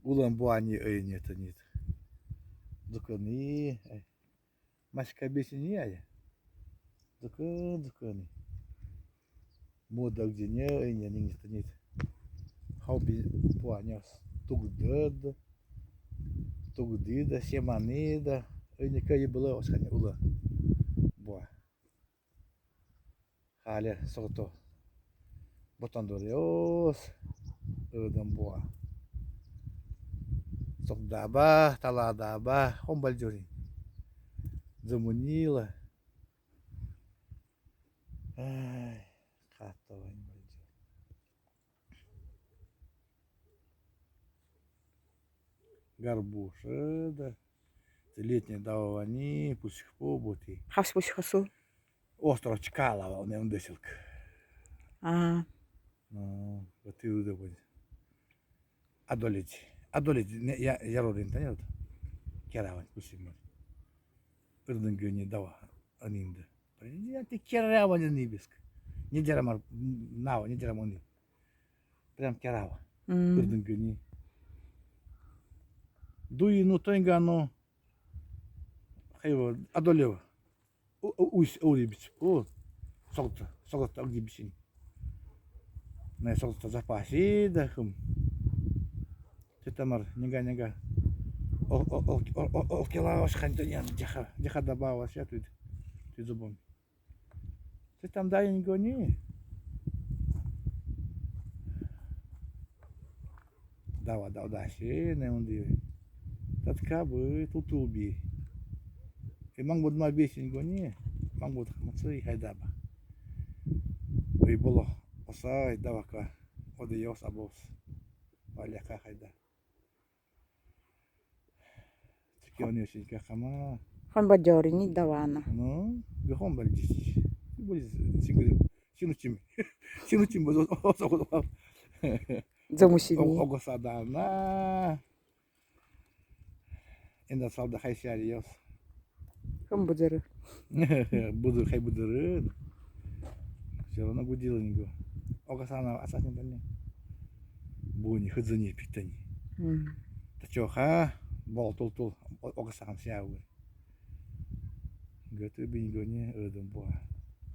Ulan buani нет, нет. Dukani, mas cabeça nia ya. Dukani. Muda gdinya nya ning нет. Hobby buani tugdida, semanida, nya kay bula oskanya ula. Bua. Hale soto. Botandorios. Udan bua. Sokdaba, taladaba, hombal jori. Zamunila. Ai, kato hombal jori. Горбуша, да. Летние давани, пусть побути. Хавспусь хасу. Остров Чкалова, не ундесилка. А, Ну, вот и удобно. Адолить. Я родин, нет? Кераван, пусть мы. Перденгюни дава, анинда. Я ты кераван не биск. Не дерамар, нава, не дерамони. Прям керава. Перденгюни. Дуи, ну, тоингано. Хайво, адолева. Уйс, улибич. О, согта, огибичин. Не согта запаси, да хум. Тетамар, нега. Окела шхантанян, деха добава, ся тут. Ты зубом. Ты там дай не гони. Да, си, не унди. Татка бы, тут уби. И мангбуд ма бесин гони. Мангбуд хамацui хайдаба. И было. Осай, давака. Одеос абос. Валяка хайда. Таки он очень кахама. хонба жорини давана. Ну, бихом бальдис. Будет сигурим. Синучим бы осо. Замусини. Огосадана. Инда салда хайсяриос. Хомбудеры. Буду хай будурын. Все равно будила него. Огосана асасни дальне. Буни хыдзани питани. Тачоха бол тул огосан сяуы. Готовы бинго не ödüm bu.